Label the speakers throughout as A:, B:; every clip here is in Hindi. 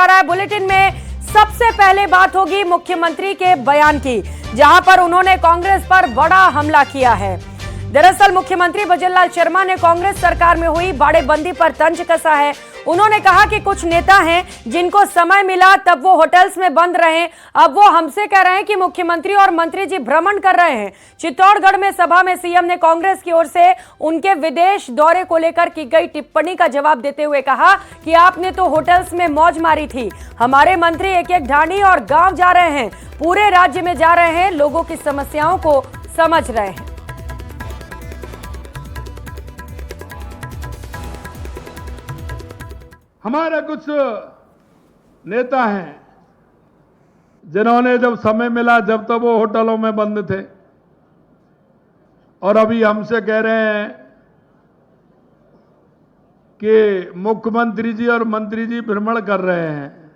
A: रहा है। बुलेटिन में सबसे पहले बात होगी मुख्यमंत्री के बयान की, जहां पर उन्होंने कांग्रेस पर बड़ा हमला किया है। दरअसल मुख्यमंत्री भजनलाल शर्मा ने कांग्रेस सरकार में हुई बाड़ेबंदी पर तंज कसा है। उन्होंने कहा कि कुछ नेता हैं जिनको समय मिला तब वो होटल्स में बंद रहे, अब वो हमसे कह रहे हैं कि मुख्यमंत्री और मंत्री जी भ्रमण कर रहे हैं। चित्तौड़गढ़ में सभा में सीएम ने कांग्रेस की ओर से उनके विदेश दौरे को लेकर की गई टिप्पणी का जवाब देते हुए कहा कि आपने तो होटल्स में मौज मारी थी, हमारे मंत्री एक एक ढाणी और गांव जा रहे हैं, पूरे राज्य में जा रहे हैं, लोगों की समस्याओं को समझ रहे हैं।
B: हमारे कुछ नेता हैं जिन्होंने जब समय मिला जब तक वो होटलों में बंद थे, और अभी हमसे कह रहे हैं कि मुख्यमंत्री जी और मंत्री जी भ्रमण कर रहे हैं।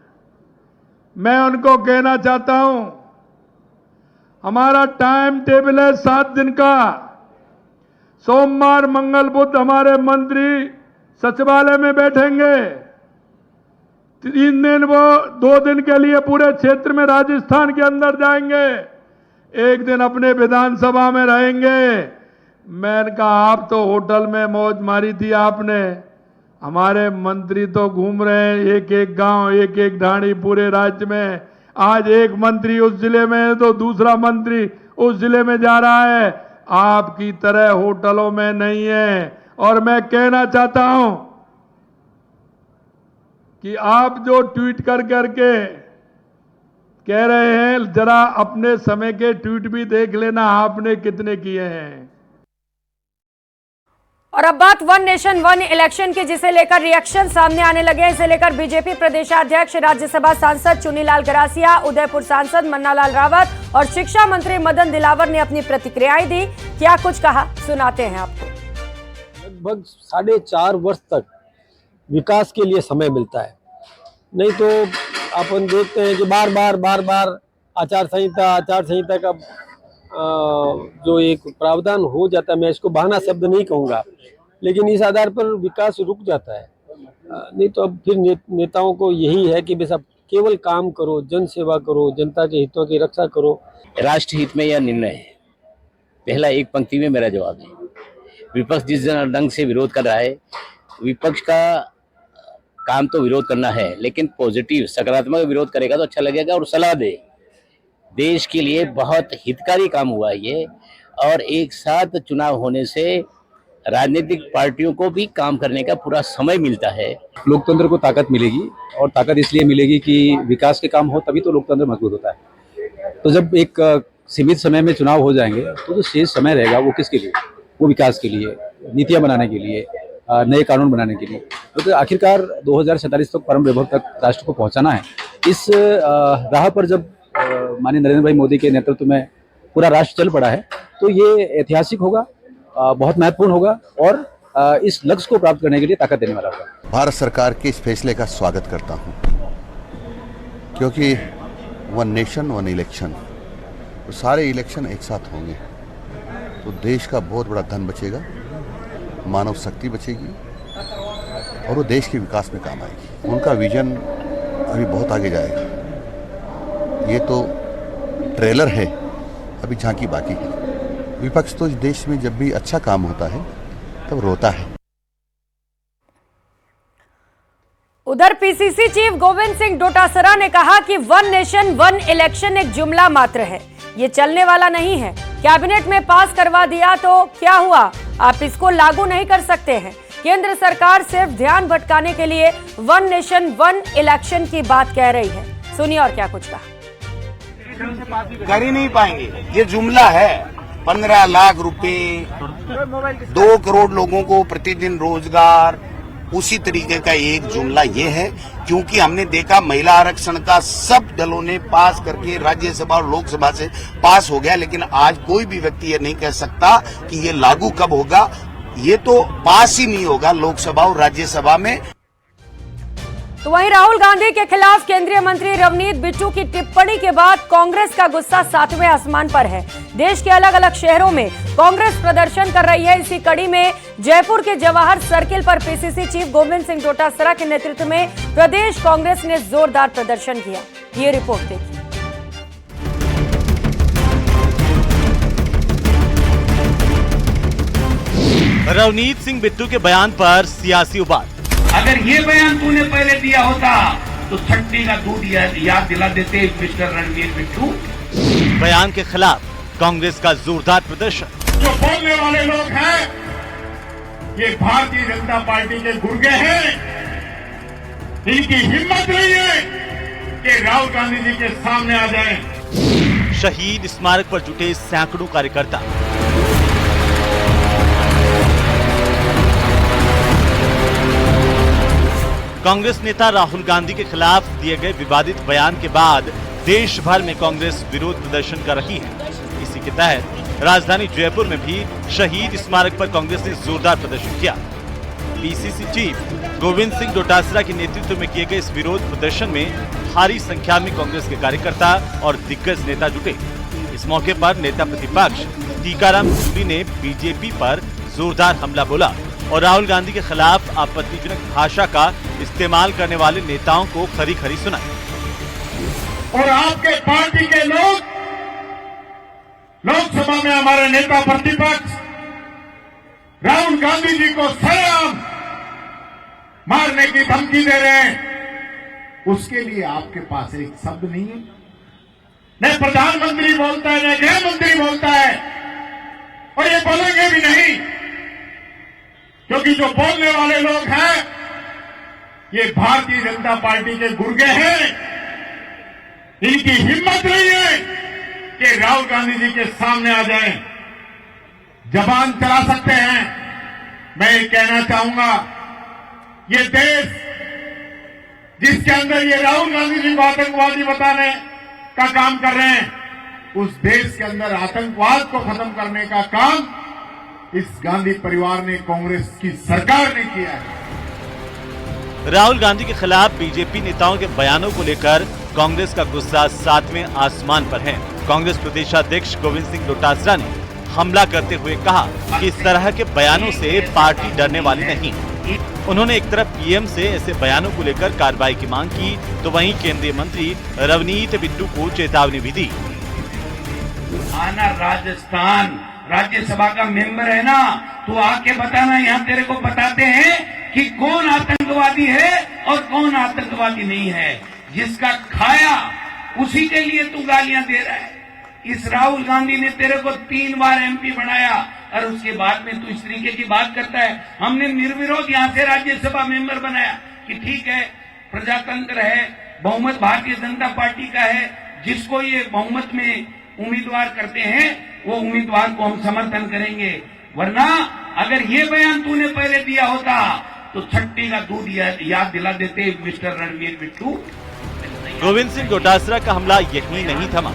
B: मैं उनको कहना चाहता हूं, हमारा टाइम टेबल है 7 दिन का। सोमवार मंगल बुध हमारे मंत्री सचिवालय में बैठेंगे, 3 दिन वो 2 दिन के लिए पूरे क्षेत्र में राजस्थान के अंदर जाएंगे, 1 दिन अपने विधानसभा में रहेंगे। मैंने कहा आप तो होटल में मौज मारी थी आपने, हमारे मंत्री तो घूम रहे हैं एक एक गांव एक एक ढाणी पूरे राज्य में। आज एक मंत्री उस जिले में है तो दूसरा मंत्री उस जिले में जा रहा है, आपकी तरह होटलों में नहीं है। और मैं कहना चाहता हूं कि आप जो ट्वीट कर करके कह रहे हैं, जरा अपने समय के ट्वीट भी देख लेना आपने कितने किए हैं।
A: और अब बात वन नेशन वन इलेक्शन की, जिसे लेकर रिएक्शन सामने आने लगे हैं। इसे लेकर बीजेपी प्रदेशाध्यक्ष राज्यसभा सांसद चुन्नीलाल गरासिया, उदयपुर सांसद मन्नालाल रावत और शिक्षा मंत्री मदन दिलावर ने अपनी प्रतिक्रियाएं दी। क्या कुछ कहा, सुनाते हैं आपको।
C: लगभग 4.5 वर्ष तक विकास के लिए समय मिलता है, नहीं तो अपन देखते हैं कि बार बार आचार संहिता का जो एक प्रावधान हो जाता है। मैं इसको बहाना शब्द नहीं कहूँगा, लेकिन इस आधार पर विकास रुक जाता है। नहीं तो अब फिर नेताओं को यही है कि बस अब केवल काम करो, जन सेवा करो, जनता के हितों की रक्षा करो।
D: राष्ट्र हित में यह निर्णय है, पहला एक पंक्ति में मेरा जवाब है। विपक्ष जिस ढंग से विरोध कर रहा है, विपक्ष का काम तो विरोध करना है, लेकिन पॉजिटिव सकारात्मक विरोध करेगा तो अच्छा लगेगा और सलाह दे। देश के लिए बहुत हितकारी काम हुआ है ये, और एक साथ चुनाव होने से राजनीतिक पार्टियों को भी काम करने का पूरा समय मिलता है।
E: लोकतंत्र को ताकत मिलेगी, और ताकत इसलिए मिलेगी कि विकास के काम हो तभी तो लोकतंत्र मजबूत होता है। तो जब एक सीमित समय में चुनाव हो जाएंगे तो जो शेष समय रहेगा वो किसके लिए? वो विकास के लिए, नीतियां बनाने के लिए, नए कानून बनाने के लिए। तो आखिरकार 2047 तक परम वैभव तक राष्ट्र को पहुंचाना है। इस राह पर जब माननीय नरेंद्र भाई मोदी के नेतृत्व में पूरा राष्ट्र चल पड़ा है तो ये ऐतिहासिक होगा, बहुत महत्वपूर्ण होगा, और इस लक्ष्य को प्राप्त करने के लिए ताकत देने वाला होगा।
F: भारत सरकार के इस फैसले का स्वागत करता हूं, क्योंकि वन नेशन वन इलेक्शन, तो सारे इलेक्शन एक साथ होंगे तो देश का बहुत बड़ा धन बचेगा, मानव शक्ति बचेगी, और वो देश के विकास में काम आएगी। उनका विजन अभी बहुत आगे जाएगा। ये तो ट्रेलर है, अभी झांकी बाकी है। विपक्ष तो इस देश में जब भी अच्छा काम होता है तब रोता है।
A: उधर पीसीसी चीफ गोविंद सिंह डोटासरा ने कहा कि वन नेशन वन इलेक्शन एक जुमला मात्र है, ये चलने वाला नहीं है। कैबिनेट में पास करवा दिया तो क्या हुआ, आप इसको लागू नहीं कर सकते हैं। केंद्र सरकार सिर्फ ध्यान भटकाने के लिए वन नेशन वन इलेक्शन की बात कह रही है। सुनिए और क्या कुछ कहा।
G: कर ही नहीं पाएंगे, ये जुमला है। 15 लाख रुपए, 2 करोड़ लोगों को प्रतिदिन रोजगार, उसी तरीके का एक जुमला ये है। क्योंकि हमने देखा महिला आरक्षण का सब दलों ने पास करके राज्यसभा और लोकसभा से पास हो गया, लेकिन आज कोई भी व्यक्ति ये नहीं कह सकता कि ये लागू कब होगा। ये तो पास ही नहीं होगा लोकसभा और राज्यसभा में।
A: तो वहीं राहुल गांधी के खिलाफ केंद्रीय मंत्री रवनीत बिट्टू की टिप्पणी के बाद कांग्रेस का गुस्सा 7वें आसमान पर है। देश के अलग अलग शहरों में कांग्रेस प्रदर्शन कर रही है। इसी कड़ी में जयपुर के जवाहर सर्किल पर पीसीसी चीफ गोविंद सिंह डोटासरा के नेतृत्व में प्रदेश कांग्रेस ने जोरदार प्रदर्शन किया। ये रिपोर्ट देखिए।
H: रवनीत सिंह बिट्टू के बयान पर सियासी उबाल।
G: अगर ये बयान तूने पहले दिया होता तो छट्टी का दूध याद दिला देते मिस्टर रणवीर बिट्टू।
H: बयान के खिलाफ कांग्रेस का जोरदार प्रदर्शन।
B: जो बोलने वाले लोग हैं ये भारतीय जनता पार्टी के गुर्गे हैं। इनकी हिम्मत नहीं है कि राहुल गांधी जी के सामने आ जाएं।
H: शहीद स्मारक पर जुटे सैकड़ों कार्यकर्ता। कांग्रेस नेता राहुल गांधी के खिलाफ दिए गए विवादित बयान के बाद देश भर में कांग्रेस विरोध प्रदर्शन कर रही है। इसी के तहत राजधानी जयपुर में भी शहीद स्मारक पर कांग्रेस ने जोरदार प्रदर्शन किया। पीसीसी चीफ गोविंद सिंह डोटासरा के नेतृत्व में किए गए इस विरोध प्रदर्शन में भारी संख्या में कांग्रेस के कार्यकर्ता और दिग्गज नेता जुटे। इस मौके पर नेता प्रतिपक्ष टीकाराम जूली ने बीजेपी पर जोरदार हमला बोला और राहुल गांधी के खिलाफ आपत्तिजनक भाषा का इस्तेमाल करने वाले नेताओं को खरी खरी सुनाई।
B: और आपके पार्टी के लोग लोकसभा में हमारे नेता प्रतिपक्ष राहुल गांधी जी को सरेआम मारने की धमकी दे रहे हैं। उसके लिए आपके पास एक शब्द नहीं है। न प्रधानमंत्री बोलता है, न गृह मंत्री बोलता है, और ये बोलेंगे भी नहीं, क्योंकि जो बोलने वाले लोग हैं ये भारतीय जनता पार्टी के गुर्गे हैं। इनकी हिम्मत नहीं है कि राहुल गांधी जी के सामने आ जाएं, जबान चला सकते हैं। मैं ये कहना चाहूंगा, ये देश जिसके अंदर ये राहुल गांधी जी को आतंकवादी बताने का काम कर रहे हैं, उस देश के अंदर आतंकवाद को खत्म करने का काम इस गांधी परिवार ने, कांग्रेस की सरकार ने किया है।
H: राहुल गांधी के खिलाफ बीजेपी नेताओं के बयानों को लेकर कांग्रेस का गुस्सा 7वें आसमान पर है। कांग्रेस प्रदेशाध्यक्ष गोविंद सिंह डोटासरा ने हमला करते हुए कहा कि इस तरह के बयानों से पार्टी डरने वाली नहीं। उन्होंने एक तरफ पीएम से ऐसे बयानों को लेकर कार्रवाई की मांग की, तो वहीं केंद्रीय मंत्री रवनीत बिट्टू को चेतावनी भी दी।
G: आना राजस्थान राज्यसभा का मेंबर है ना, तो आके बताना, यहाँ तेरे को बताते हैं कि कौन आतंकवादी है और कौन आतंकवादी नहीं है। जिसका खाया उसी के लिए तू गालियां दे रहा है। इस राहुल गांधी ने तेरे को 3 बार एमपी बनाया और उसके बाद में तू इस तरीके की बात करता है। हमने निर्विरोध यहाँ से राज्यसभा मेंबर बनाया कि ठीक है, प्रजातंत्र है, बहुमत भारतीय जनता पार्टी का है, जिसको ये बहुमत में उम्मीदवार करते हैं वो उम्मीदवार को हम समर्थन करेंगे। वरना अगर ये बयान तूने पहले दिया होता तो छट्टी का दूध याद दिला देते मिस्टर रणवीर बिट्टू।
H: गोविंद सिंह डोटासरा का हमला यहीं नहीं थमा।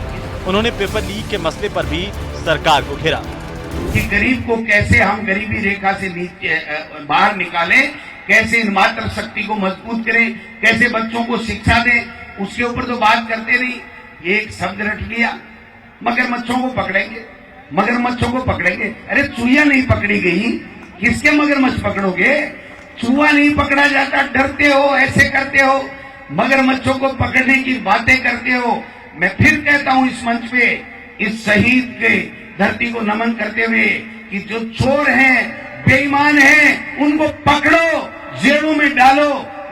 H: उन्होंने पेपर लीक के मसले पर भी सरकार को घेरा
G: कि गरीब को कैसे हम गरीबी रेखा से नीचे बाहर निकालें, कैसे इन मातृ शक्ति को मजबूत करें, कैसे बच्चों को शिक्षा दें, उसके ऊपर तो बात करते नहीं। ये एक शब्द रट लिया, मगरमच्छों को पकड़ेंगे, मगरमच्छों को पकड़ेंगे। अरे चूहिया नहीं पकड़ी गई, किसके मगरमच्छ पकड़ोगे? चूहा नहीं पकड़ा जाता, डरते हो, ऐसे करते हो, मगरमच्छों को पकड़ने की बातें करते हो। मैं फिर कहता हूं इस मंच पे, इस शहीद के धरती को नमन करते हुए कि जो चोर हैं, बेईमान हैं, उनको पकड़ो, जेलों में डालो,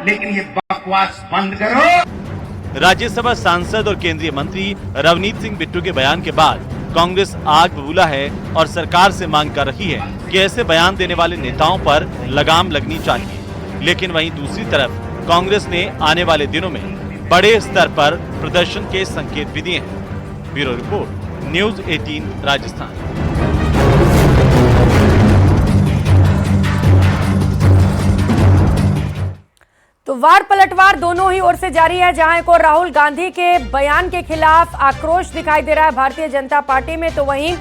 G: लेकिन ये बकवास बंद करो।
H: राज्यसभा सांसद और केंद्रीय मंत्री रवनीत सिंह बिट्टू के बयान के बाद कांग्रेस आग बबूला है और सरकार से मांग कर रही है कि ऐसे बयान देने वाले नेताओं पर लगाम लगनी चाहिए। लेकिन वहीं दूसरी तरफ कांग्रेस ने आने वाले दिनों में बड़े स्तर पर प्रदर्शन के संकेत भी दिए हैं। Bureau report, news 18 Rajasthan.
A: तो वार पलटवार दोनों ही ओर से जारी है। जहां को राहुल गांधी के बयान के खिलाफ आक्रोश दिखाई दे रहा है भारतीय जनता पार्टी में, तो वहीं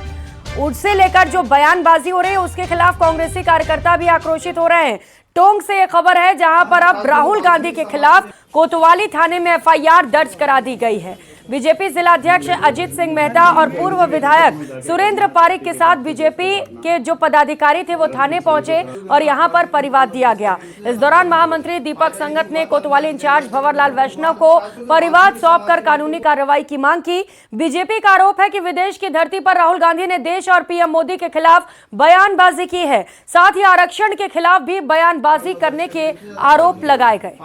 A: उससे लेकर जो बयानबाजी हो रही है उसके खिलाफ कांग्रेसी कार्यकर्ता भी आक्रोशित हो रहे हैं। टोंक से ये खबर है, जहां पर अब राहुल गांधी के खिलाफ कोतवाली थाने में एफआईआर दर्ज करा दी गई है। बीजेपी जिलाध्यक्ष अजीत सिंह मेहता और पूर्व विधायक सुरेंद्र पारिक के साथ बीजेपी के जो पदाधिकारी थे वो थाने पहुंचे और यहां पर परिवाद दिया गया। इस दौरान महामंत्री दीपक संगत ने कोतवाली इंचार्ज भंवरलाल वैष्णव को परिवाद सौंपकर कानूनी कार्रवाई की मांग की। बीजेपी का आरोप है कि विदेश की धरती पर राहुल गांधी ने देश और पीएम मोदी के खिलाफ बयानबाजी की है, साथ ही आरक्षण के खिलाफ भी बयानबाजी करने के आरोप लगाए गए।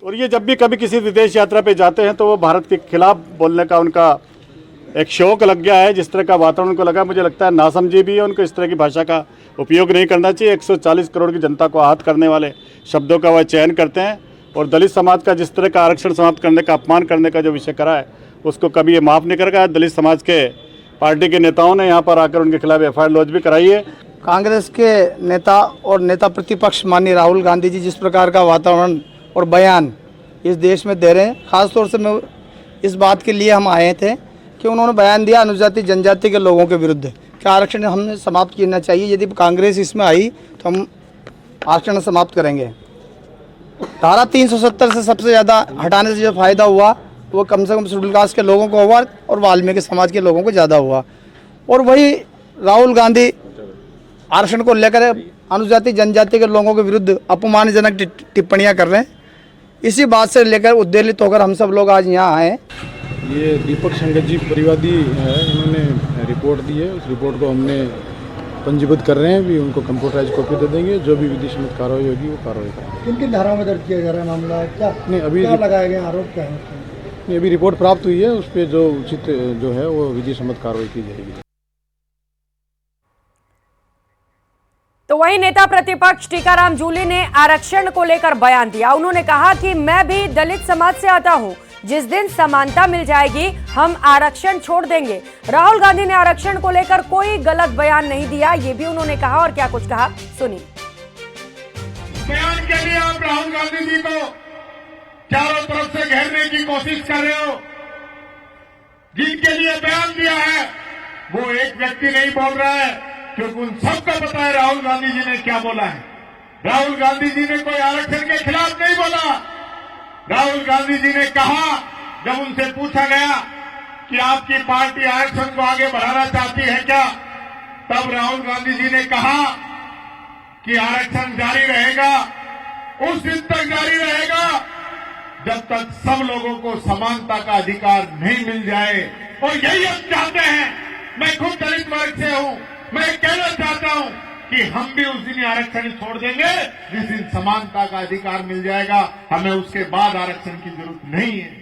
I: और ये जब भी कभी किसी विदेश यात्रा पे जाते हैं तो वो भारत के खिलाफ बोलने का उनका एक शौक लग गया है। जिस तरह का वातावरण उनको लगा, मुझे लगता है नासमझी भी है, उनको इस तरह की भाषा का उपयोग नहीं करना चाहिए। 140 करोड़ की जनता को आहत करने वाले शब्दों का वह चयन करते हैं और दलित समाज का जिस तरह का आरक्षण समाप्त करने का, अपमान करने का जो विषय करा है उसको कभी ये माफ़ नहीं करेगा। दलित समाज के पार्टी के नेताओं ने यहाँ पर आकर उनके खिलाफ एफआईआर लॉन्च भी कराई है।
J: कांग्रेस के नेता और नेता प्रतिपक्ष माननीय राहुल गांधी जी जिस प्रकार का वातावरण और बयान इस देश में दे रहे हैं, खास तौर से मैं इस बात के लिए हम आए थे कि उन्होंने बयान दिया अनुसूचित जनजाति के लोगों के विरुद्ध कि आरक्षण हमने समाप्त करना चाहिए। यदि कांग्रेस इसमें आई तो हम आरक्षण समाप्त करेंगे। धारा 370 से सबसे ज़्यादा हटाने से जो फायदा हुआ वो कम से कम शेड्यूल कास्ट के लोगों को हुआ और वाल्मीकि समाज के लोगों को ज़्यादा हुआ। और वही राहुल गांधी आरक्षण को लेकर अनुसूचित जनजाति के लोगों के विरुद्ध अपमानजनक टिप्पणियां कर रहे हैं। इसी बात से लेकर उद्वेलित होकर हम सब लोग आज यहाँ आए।
I: ये दीपक संगत जी परिवादी है, इन्होंने रिपोर्ट दी है। उस रिपोर्ट को हमने पंजीबद्ध कर रहे हैं, भी उनको कंप्यूटराइज कॉपी दे देंगे। जो भी विधि सम्मत कार्रवाई होगी वो कार्रवाई करेंगे।
J: किन किन धाराओं में दर्ज किया जा रहा है मामला? क्या
I: नहीं अभी
J: क्या लगाए गए आरोप क्या है?
I: नहीं, अभी रिपोर्ट प्राप्त हुई है, उस पर जो उचित जो है वो विधि सम्मत कार्रवाई की जाएगी।
A: तो वहीं नेता प्रतिपक्ष टीकाराम जूली ने आरक्षण को लेकर बयान दिया। उन्होंने कहा कि मैं भी दलित समाज से आता हूं, जिस दिन समानता मिल जाएगी हम आरक्षण छोड़ देंगे। राहुल गांधी ने आरक्षण को लेकर कोई गलत बयान नहीं दिया, ये भी उन्होंने कहा। और क्या कुछ कहा सुनिए।
B: बयान के लिए आप राहुल गांधी जी को चारों तरफ से घेरने की कोशिश कर रहे हो। जिनके लिए बयान दिया है वो एक व्यक्ति नहीं बोल रहा है, क्योंकि उन सबको पता है राहुल गांधी जी ने क्या बोला है। राहुल गांधी जी ने कोई आरक्षण के खिलाफ नहीं बोला। राहुल गांधी जी ने कहा, जब उनसे पूछा गया कि आपकी पार्टी आरक्षण को आगे बढ़ाना चाहती है क्या, तब राहुल गांधी जी ने कहा कि आरक्षण जारी रहेगा, उस दिन तक जारी रहेगा जब तक सब लोगों को समानता का अधिकार नहीं मिल जाए। और यही हम चाहते हैं। मैं खुद दलित वर्ग से हूं। मैं कहना चाहता हूं कि हम भी उस दिन आरक्षण छोड़ देंगे जिस दिन समानता का अधिकार मिल जाएगा। हमें उसके बाद आरक्षण की जरूरत नहीं है।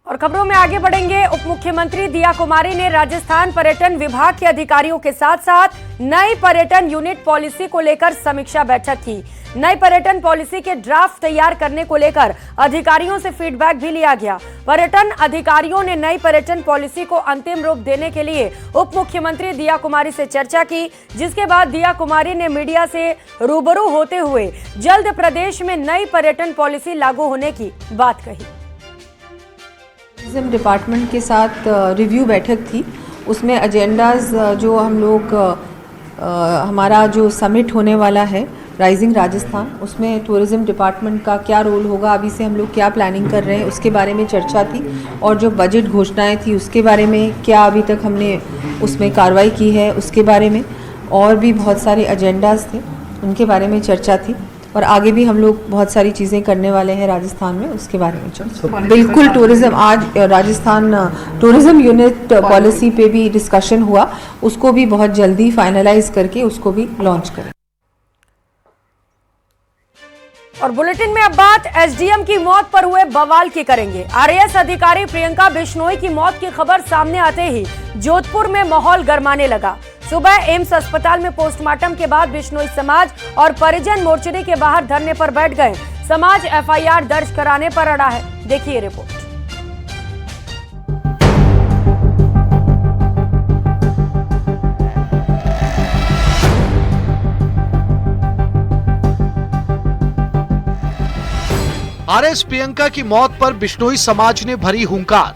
A: और खबरों में आगे बढ़ेंगे। उप मुख्यमंत्री दिया कुमारी ने राजस्थान पर्यटन विभाग के अधिकारियों के साथ साथ नई पर्यटन यूनिट पॉलिसी को लेकर समीक्षा बैठक की। नई पर्यटन पॉलिसी के ड्राफ्ट तैयार करने को लेकर अधिकारियों से फीडबैक भी लिया गया। पर्यटन अधिकारियों ने नई पर्यटन पॉलिसी को अंतिम रूप देने के लिए उप मुख्यमंत्री दिया कुमारी से चर्चा की, जिसके बाद दिया कुमारी ने मीडिया से रूबरू होते हुए जल्द प्रदेश में नई पर्यटन पॉलिसी लागू होने की बात कही।
K: टूरिज्म डिपार्टमेंट के साथ रिव्यू बैठक थी। उसमें एजेंडाज जो हम लोग हमारा जो समिट होने वाला है राइजिंग राजस्थान, उसमें टूरिज्म डिपार्टमेंट का क्या रोल होगा, अभी से हम लोग क्या प्लानिंग कर रहे हैं उसके बारे में चर्चा थी। और जो बजट घोषणाएं थी उसके बारे में क्या अभी तक हमने उसमें कार्रवाई की है उसके बारे में, और भी बहुत सारे एजेंडाज थे उनके बारे में चर्चा थी। और आगे भी हम लोग बहुत सारी चीज़ें करने वाले हैं राजस्थान में, उसके बारे में चर्चा। बिल्कुल टूरिज्म, आज राजस्थान टूरिज्म यूनिट पॉलिसी पे भी डिस्कशन हुआ, उसको भी बहुत जल्दी फाइनलाइज करके उसको भी लॉन्च करें।
A: और बुलेटिन में अब बात एसडीएम की मौत पर हुए बवाल की करेंगे। आरएएस अधिकारी प्रियंका बिश्नोई की मौत की खबर सामने आते ही जोधपुर में माहौल गरमाने लगा। सुबह एम्स अस्पताल में पोस्टमार्टम के बाद बिश्नोई समाज और परिजन मोर्चरी के बाहर धरने पर बैठ गए। समाज एफआईआर दर्ज कराने पर अड़ा है। देखिए रिपोर्ट।
L: आरएस प्रियंका की मौत पर बिश्नोई समाज ने भरी हुंकार।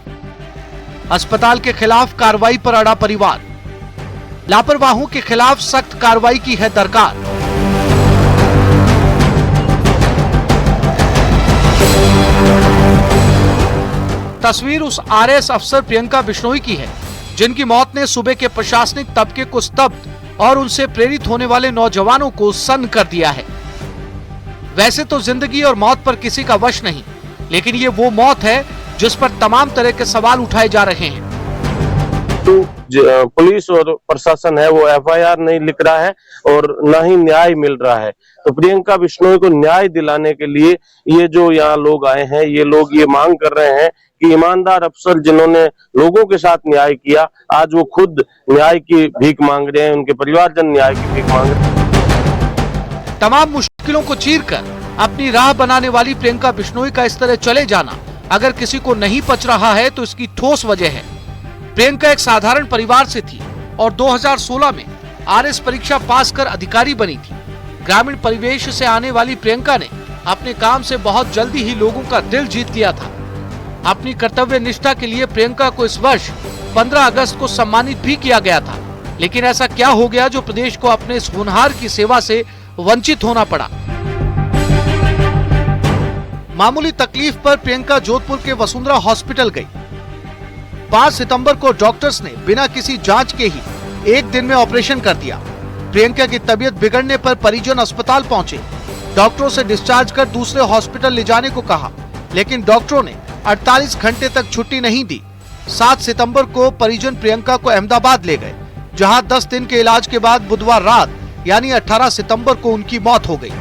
L: अस्पताल के खिलाफ कार्रवाई पर अड़ा परिवार। लापरवाहों के खिलाफ सख्त कार्रवाई की है दरकार। तस्वीर उस आरएस अफसर प्रियंका बिश्नोई की है जिनकी मौत ने सूबे के प्रशासनिक तबके को स्तब्ध और उनसे प्रेरित होने वाले नौजवानों को सन्न कर दिया है। वैसे तो जिंदगी और मौत पर किसी का वश नहीं, लेकिन ये वो मौत है जिस पर तमाम तरह के सवाल उठाए जा रहे हैं।
M: तो पुलिस और प्रशासन है वो एफआईआर नहीं लिख रहा है और न ही न्याय मिल रहा है। तो प्रियंका बिश्नोई को न्याय दिलाने के लिए ये जो यहाँ लोग आए हैं, ये लोग ये मांग कर रहे हैं कि ईमानदार अफसर जिन्होंने लोगों के साथ न्याय किया, आज वो खुद न्याय की भीख मांग रहे हैं, उनके परिवारजन न्याय की भीख मांग रहे हैं।
L: तमाम मुश्किलों को चीरकर अपनी राह बनाने वाली प्रियंका बिश्नोई का इस तरह चले जाना अगर किसी को नहीं पच रहा है तो इसकी ठोस वजह है। प्रियंका एक साधारण परिवार से थी और 2016 में आरएस परीक्षा पास कर अधिकारी बनी थी। ग्रामीण परिवेश से आने वाली प्रियंका ने अपने काम से बहुत जल्दी ही लोगों का दिल जीत लिया था। अपनी कर्तव्य निष्ठा के लिए प्रियंका को इस वर्ष 15 अगस्त को सम्मानित भी किया गया था, लेकिन ऐसा क्या हो गया जो प्रदेश को अपने इस होनहार की सेवा से वंचित होना पड़ा। मामूली तकलीफ पर प्रियंका जोधपुर के वसुंधरा हॉस्पिटल गई। 5 सितंबर को डॉक्टर्स ने बिना किसी जांच के ही एक दिन में ऑपरेशन कर दिया। प्रियंका की तबीयत बिगड़ने पर परिजन अस्पताल पहुंचे। डॉक्टरों से डिस्चार्ज कर दूसरे हॉस्पिटल ले जाने को कहा, लेकिन डॉक्टरों ने 48 घंटे तक छुट्टी नहीं दी। 7 सितंबर को परिजन प्रियंका को अहमदाबाद ले गए, जहां 10 दिन के इलाज के बाद बुधवार रात यानी 18 सितंबर को उनकी मौत हो गई।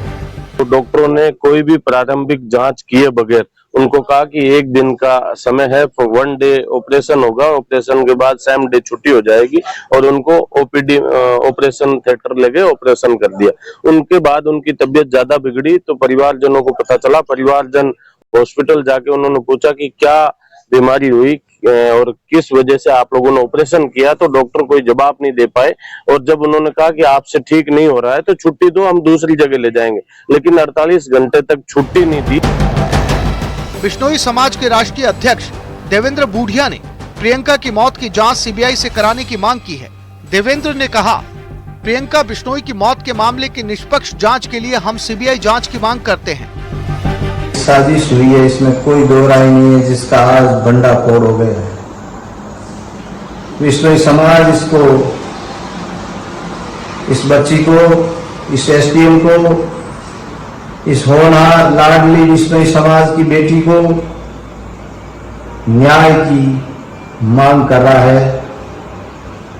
M: तो डॉक्टरों ने कोई भी प्रारंभिक जांच किए बगैर उनको कहा कि एक दिन का समय है, 1 डे ऑपरेशन होगा, ऑपरेशन के बाद सेम डे छुट्टी हो जाएगी और उनको ओपीडी ऑपरेशन थिएटर ले गए, ऑपरेशन कर दिया। उनके बाद उनकी तबीयत ज्यादा बिगड़ी तो परिवारजनों को पता चला। परिवारजन हॉस्पिटल जाके उन्होंने पूछा कि क्या बीमारी हुई और किस वजह से आप लोगों ने ऑपरेशन किया, तो डॉक्टर कोई जवाब नहीं दे पाए। और जब उन्होंने कहा कि आपसे ठीक नहीं हो रहा है तो छुट्टी दो, हम दूसरी जगह ले जाएंगे, लेकिन 48 घंटे तक छुट्टी नहीं दी।
L: बिश्नोई समाज के राष्ट्रीय अध्यक्ष देवेंद्र बूढ़िया ने प्रियंका की मौत की जांच सीबीआई से कराने की मांग की है। देवेंद्र ने कहा, प्रियंका बिश्नोई की मौत के मामले की निष्पक्ष जांच के लिए हम सीबीआई जांच की मांग करते हैं।
N: साजिश हुई है, इसमें कोई दो राय नहीं है, जिसका आज भंडाफोड़ हो गया है। बिश्नोई समाज इसको, इस बच्ची को, इस एसडीएम को, इस होनहार लाडली बिश्नोई समाज की बेटी को न्याय की मांग कर रहा है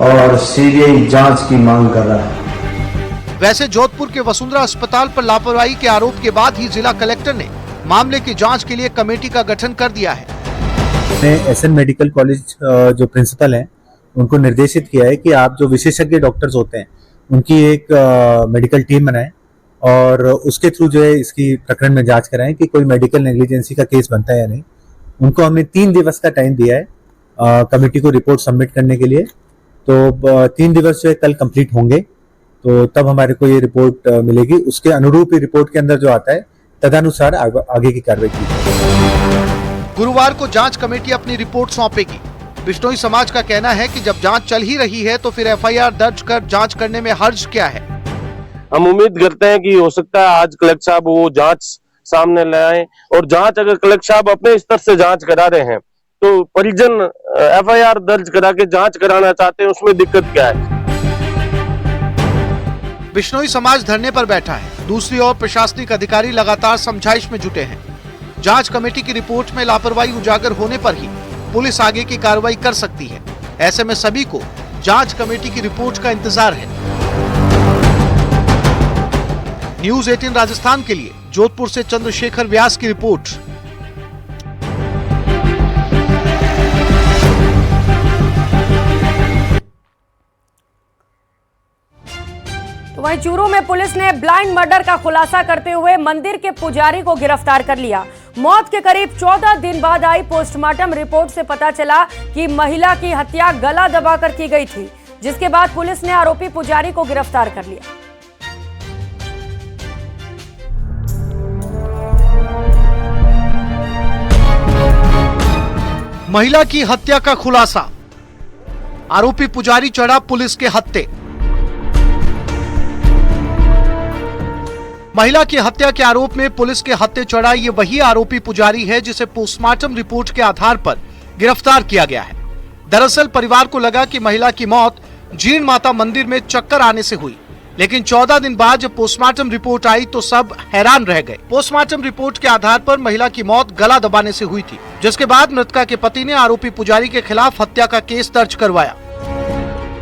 N: और सीबीआई जांच की मांग कर रहा है।
L: वैसे जोधपुर के वसुंधरा अस्पताल पर लापरवाही के आरोप के बाद ही जिला कलेक्टर ने मामले की जांच के लिए कमेटी का गठन कर दिया है।
O: एसएन मेडिकल कॉलेज जो प्रिंसिपल हैं उनको निर्देशित किया है कि आप जो विशेषज्ञ डॉक्टर्स होते हैं उनकी एक मेडिकल टीम बनाएं और उसके थ्रू जो है इसकी प्रकरण में जांच कराएं कि कोई मेडिकल नेग्लिजेंसी का केस बनता है या नहीं। उनको हमने 3 दिवस का टाइम दिया है कमेटी को रिपोर्ट सबमिट करने के लिए। तो 3 दिवस जो है कल कंप्लीट होंगे, तो तब हमारे को ये रिपोर्ट मिलेगी। उसके अनुरूप ही रिपोर्ट के अंदर जो आता है तदनुसार आगे की कार्रवाई की जाएगी।
L: गुरुवार को जांच कमेटी अपनी रिपोर्ट सौंपेगी। बिश्नोई समाज का कहना है कि जब जांच चल ही रही है तो फिर एफआईआर दर्ज कर जांच करने में हर्ज क्या है।
M: हम उम्मीद करते हैं कि हो सकता है आज कलेक्टर साहब वो जांच सामने ले आए, और जांच अगर कलेक्टर साहब अपने स्तर से जांच करा रहे हैं तो परिजन एफआईआर दर्ज करा के जांच कराना चाहते हैं, उसमें दिक्कत क्या है।
L: बिश्नोई समाज धरने पर बैठा है, दूसरी ओर प्रशासनिक अधिकारी लगातार समझाइश में जुटे हैं। जांच कमेटी की रिपोर्ट में लापरवाही उजागर होने पर ही पुलिस आगे की कार्रवाई कर सकती है। ऐसे में सभी को जांच कमेटी की रिपोर्ट का इंतजार है। न्यूज़ 18 राजस्थान के लिए जोधपुर से चंद्रशेखर व्यास की रिपोर्ट।
A: तो वहीं चूरू में पुलिस ने ब्लाइंड मर्डर का खुलासा करते हुए मंदिर के पुजारी को गिरफ्तार कर लिया। मौत के करीब 14 दिन बाद आई पोस्टमार्टम रिपोर्ट से पता चला कि महिला की हत्या गला दबाकर की गई थी, जिसके बाद पुलिस ने आरोपी पुजारी को गिरफ्तार कर लिया।
L: महिला की हत्या का खुलासा, आरोपी पुजारी चढ़ा पुलिस के हत्थे। महिला की हत्या के आरोप में पुलिस के हत्थे चढ़ा ये वही आरोपी पुजारी है जिसे पोस्टमार्टम रिपोर्ट के आधार पर गिरफ्तार किया गया है। दरअसल परिवार को लगा कि महिला की मौत जीर्ण माता मंदिर में चक्कर आने से हुई, लेकिन 14 दिन बाद जब पोस्टमार्टम रिपोर्ट आई तो सब हैरान रह गए। पोस्टमार्टम रिपोर्ट के आधार पर महिला की मौत गला दबाने से हुई थी, जिसके बाद मृतका के पति ने आरोपी पुजारी के खिलाफ हत्या का केस दर्ज करवाया।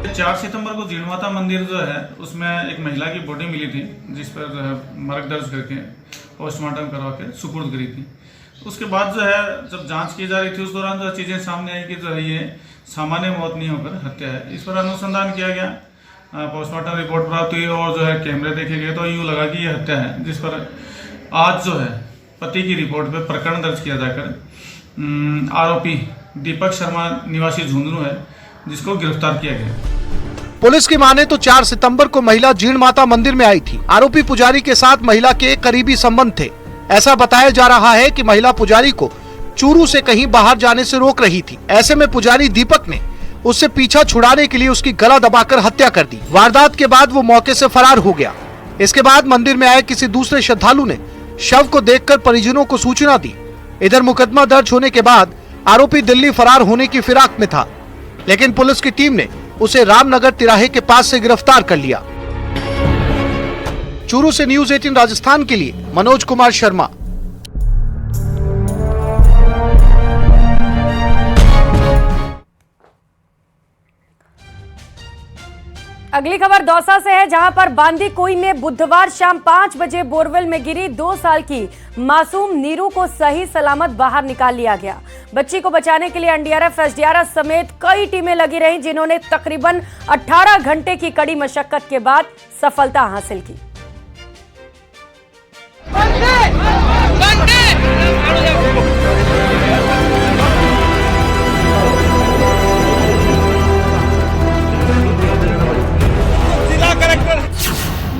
P: 4 सितंबर को जीर्ण माता मंदिर जो है उसमें एक महिला की बॉडी मिली थी, जिस पर जो है मर्ग दर्ज करके पोस्टमार्टम करवा के सुपुर्द करी थी। उसके बाद जो है जब जांच की जा रही थी उस दौरान जो चीजें सामने आई कि जो है ये सामान्य मौत नहीं होकर हत्या है। इस पर अनुसंधान किया गया, पोस्टमार्टम रिपोर्ट प्राप्त हुई और जो है कैमरे देखे गए तो यूँ लगा कि ये हत्या है, जिस पर आज जो है पति की रिपोर्ट पे प्रकरण दर्ज किया जाकर आरोपी दीपक शर्मा निवासी झुंझुनू है, जिसको गिरफ्तार किया गया।
L: पुलिस की माने तो 4 सितंबर को महिला जीर्ण माता मंदिर में आई थी। आरोपी पुजारी के साथ महिला के करीबी संबंध थे। ऐसा बताया जा रहा है कि महिला पुजारी को चूरू से कहीं बाहर जाने से रोक रही थी। ऐसे में पुजारी दीपक ने उससे पीछा छुड़ाने के लिए उसकी गला दबाकर हत्या कर दी। वारदात के बाद वो मौके से फरार हो गया। इसके बाद मंदिर में आए किसी दूसरे श्रद्धालु ने शव को देखकर परिजनों को सूचना दी। इधर मुकदमा दर्ज होने के बाद आरोपी दिल्ली फरार होने की फिराक में था, लेकिन पुलिस की टीम ने उसे रामनगर तिराहे के पास से गिरफ्तार कर लिया। चूरू से न्यूज़ 18 राजस्थान के लिए मनोज कुमार शर्मा।
A: अगली खबर दौसा से है, जहां पर बांदीकुई में बुधवार शाम 5 बजे बोरवेल में गिरी 2 साल की मासूम नीरू को सही सलामत बाहर निकाल लिया गया। बच्ची को बचाने के लिए एनडीआरएफ, एसडीआरएफ समेत कई टीमें लगी रहीं, जिन्होंने तकरीबन 18 घंटे की कड़ी मशक्कत के बाद सफलता हासिल की।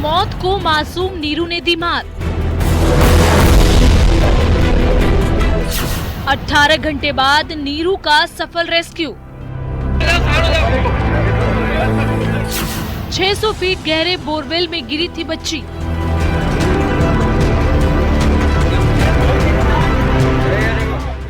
Q: मौत को मासूम नीरू ने दी मात। 18 घंटे बाद नीरू का सफल रेस्क्यू। 600 फीट गहरे बोरवेल में गिरी थी बच्ची।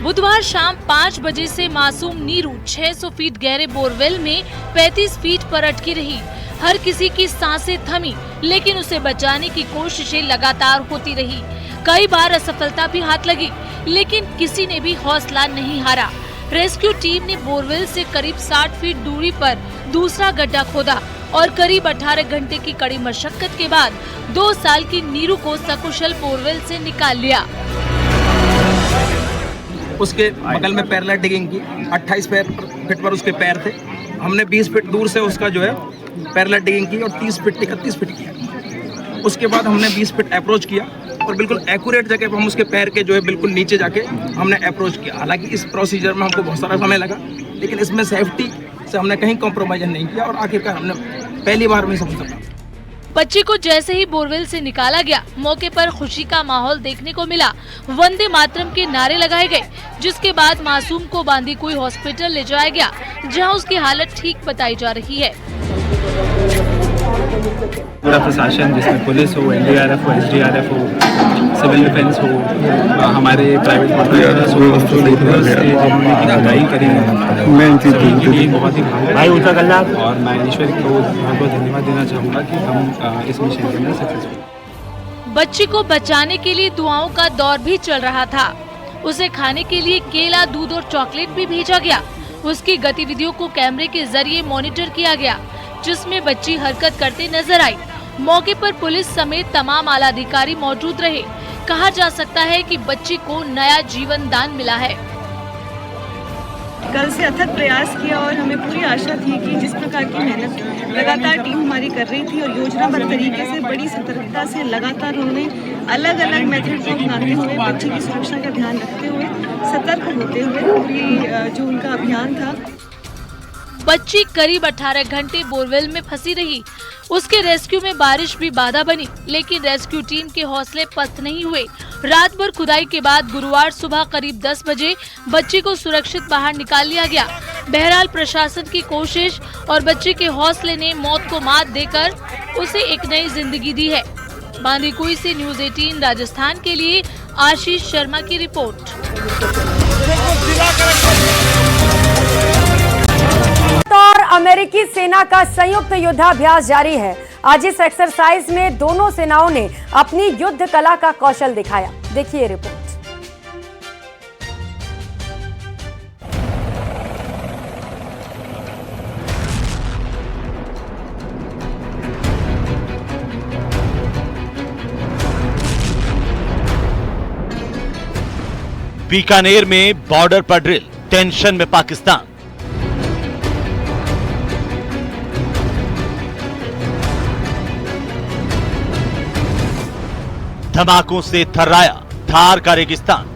Q: बुधवार शाम 5 बजे से मासूम नीरू 600 फीट गहरे बोरवेल में 35 फीट पर अटकी रही। हर किसी की सांसें थमी, लेकिन उसे बचाने की कोशिशें लगातार होती रही। कई बार असफलता भी हाथ लगी, लेकिन किसी ने भी हौसला नहीं हारा। रेस्क्यू टीम ने बोरवेल से करीब 60 फीट दूरी पर दूसरा गड्ढा खोदा और करीब 18 घंटे की कड़ी मशक्कत के बाद 2 साल की नीरू को सकुशल बोरवेल से निकाल लिया।
R: उसके बगल में पैरेलल डिगिंग की 28 फीट पर उसके पैर थे। हमने 20 फीट दूर से उसका जो है पैरेलल डिगिंग की और 30 फीट 31 फीट किया। उसके बाद हमने 20 फीट अप्रोच किया और बिल्कुल एक्यूरेट जगह पर हम उसके पैर के जो है बिल्कुल नीचे जाके हमने अप्रोच किया। हालांकि इस प्रोसीजर में हमको बहुत सारा समय लगा, लेकिन इसमें सेफ्टी से हमने कहीं कॉम्प्रोमाइज नहीं किया और आखिरकार हमने पहली बार में सफलता पाई।
Q: बच्ची को जैसे ही बोरवेल से निकाला गया, मौके पर खुशी का माहौल देखने को मिला। वंदे मातरम के नारे लगाए गए, जिसके बाद मासूम को बांदीकुई हॉस्पिटल ले जाया गया, जहां उसकी हालत ठीक बताई जा रही है।
S: पूरा प्रशासन, जिसमें पुलिस हो, एनडीआरएफ हो, एसडीआरएफ हो, सिविल डिफेंस हो, हमारे प्राइवेट कॉन्ट्रैक्टर्स हो, जिन्होंने करी है, बहुत ही और मैं ईश्वर को बहुत बहुत धन्यवाद देना चाहूँगा कि हम इस मिशन के अंदर सक्सेसफुल।
Q: बच्ची को बचाने के लिए दुआओं का दौर भी चल रहा था। उसे खाने के लिए केला, दूध और चॉकलेट भी भेजा गया। उसकी गतिविधियों को कैमरे के जरिए मॉनिटर किया गया, जिसमें बच्ची हरकत करते नजर आई। मौके पर पुलिस समेत तमाम आला अधिकारी मौजूद रहे। कहा जा सकता है कि बच्ची को नया जीवन दान मिला है।
T: कल से अथक प्रयास किया और हमें पूरी आशा थी कि जिस प्रकार की मेहनत लगातार टीम हमारी कर रही थी और योजनाबद्ध तरीके से बड़ी सतर्कता से लगातार उन्होंने अलग अलग मेथड को अपनाते हुए बच्ची की सुरक्षा का ध्यान रखते हुए सतर्क होते हुए पूरी जो उनका अभियान था।
Q: बच्ची करीब 18 घंटे बोरवेल में फंसी रही। उसके रेस्क्यू में बारिश भी बाधा बनी, लेकिन रेस्क्यू टीम के हौसले पस्त नहीं हुए। रात भर खुदाई के बाद गुरुवार सुबह करीब 10 बजे बच्ची को सुरक्षित बाहर निकाल लिया गया। बहरहाल प्रशासन की कोशिश और बच्ची के हौसले ने मौत को मात देकर उसे एक नई जिंदगी दी है। बांदीकुई से न्यूज 18 राजस्थान के लिए आशीष शर्मा की रिपोर्ट।
A: और अमेरिकी सेना का संयुक्त युद्धाभ्यास जारी है। आज इस एक्सरसाइज में दोनों सेनाओं ने अपनी युद्ध कला का कौशल दिखाया। देखिए रिपोर्ट।
H: बीकानेर में बॉर्डर पर ड्रिल, टेंशन में पाकिस्तान। धमाकों से थर्राया थार का रेगिस्तान।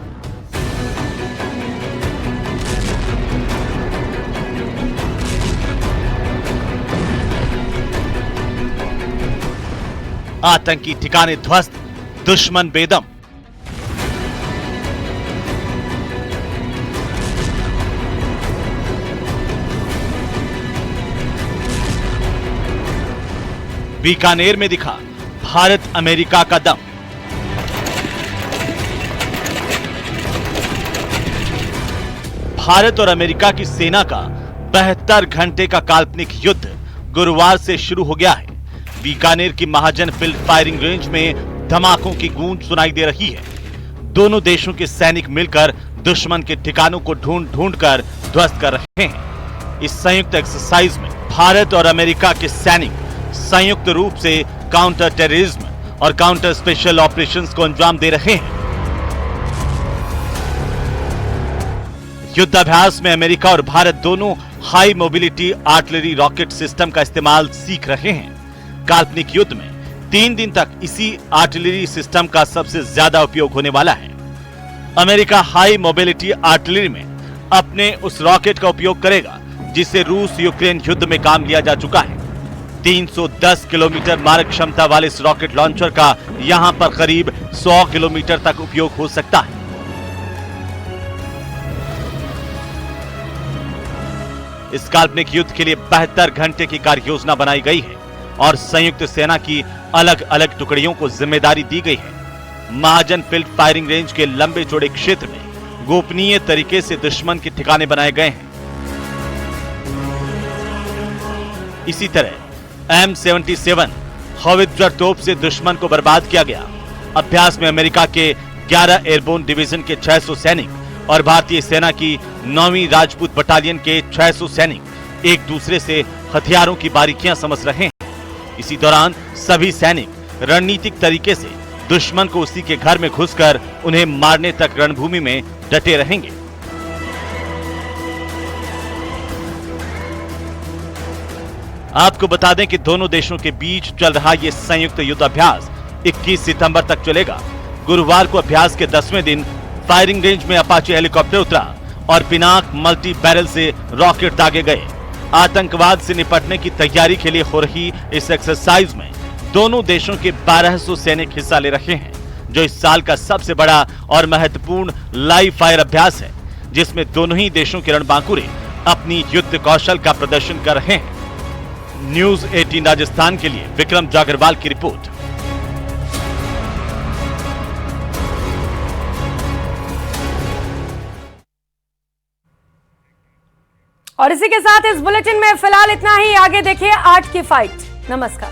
H: आतंकी ठिकाने ध्वस्त, दुश्मन बेदम। बीकानेर में दिखा भारत अमेरिका का दम। भारत और अमेरिका की सेना का 72 घंटे का काल्पनिक युद्ध गुरुवार से शुरू हो गया है। बीकानेर की महाजन फील्ड फायरिंग रेंज में धमाकों की गूंज सुनाई दे रही है। दोनों देशों के सैनिक मिलकर दुश्मन के ठिकानों को ढूंढ ढूंढ कर ध्वस्त कर रहे हैं। इस संयुक्त एक्सरसाइज में भारत और अमेरिका के सैनिक संयुक्त रूप से काउंटर टेररिज्म और काउंटर स्पेशल ऑपरेशंस को अंजाम दे रहे हैं। युद्धाभ्यास में अमेरिका और भारत दोनों high mobility artillery rocket system का इस्तेमाल सीख रहे हैं। काल्पनिक युद्ध में 3 दिन तक इसी आर्टिलरी सिस्टम का सबसे ज्यादा उपयोग होने वाला है। अमेरिका हाई मोबिलिटी आर्टिलरी में अपने उस रॉकेट का उपयोग करेगा जिसे रूस यूक्रेन युद्ध में काम लिया जा चुका है। 310 किलोमीटर मारक क्षमता वाले इस रॉकेट लॉन्चर का यहां पर करीब 100 किलोमीटर तक उपयोग हो सकता है। इस काल्पनिक युद्ध के लिए 72 घंटे की कार्य योजना बनाई गई है और संयुक्त सेना की अलग अलग टुकड़ियों को जिम्मेदारी दी गई है। महाजन फील्ड फायरिंग रेंज के लंबे चौड़े क्षेत्र में गोपनीय तरीके से दुश्मन के ठिकाने बनाए गए हैं। इसी तरह M77 हौवित्जर तोप से दुश्मन को बर्बाद किया गया। अभ्यास में अमेरिका के 11 एयरबोर्न डिवीजन के 600 सैनिक और भारतीय सेना की 9वीं राजपूत बटालियन के 600 सैनिक एक दूसरे से हथियारों की बारीकियां समझ रहे हैं। इसी दौरान सभी सैनिक रणनीतिक तरीके से दुश्मन को उसी के घर में घुसकर उन्हें मारने तक रणभूमि में डटे रहेंगे। आपको बता दें कि दोनों देशों के बीच चल रहा यह संयुक्त युद्धाभ्यास 21 सितंबर तक चलेगा। गुरुवार को अभ्यास के 10वें दिन फायरिंग रेंज में अपाचे हेलीकॉप्टर उतरा और पिनाक मल्टी बैरल से रॉकेट दागे गए। आतंकवाद से निपटने की तैयारी के लिए हो रही इस एक्सरसाइज में दोनों देशों के 1200 सैनिक हिस्सा ले रहे हैं, जो इस साल का सबसे बड़ा और महत्वपूर्ण लाइव फायर अभ्यास है, जिसमें दोनों ही देशों के रणबांकुरे अपनी युद्ध कौशल का प्रदर्शन कर रहे हैं। न्यूज 18 राजस्थान के लिए विक्रम जागरवाल की रिपोर्ट।
A: और इसी के साथ इस बुलेटिन में फिलहाल इतना ही। आगे देखिए 8 की फाइट। नमस्कार।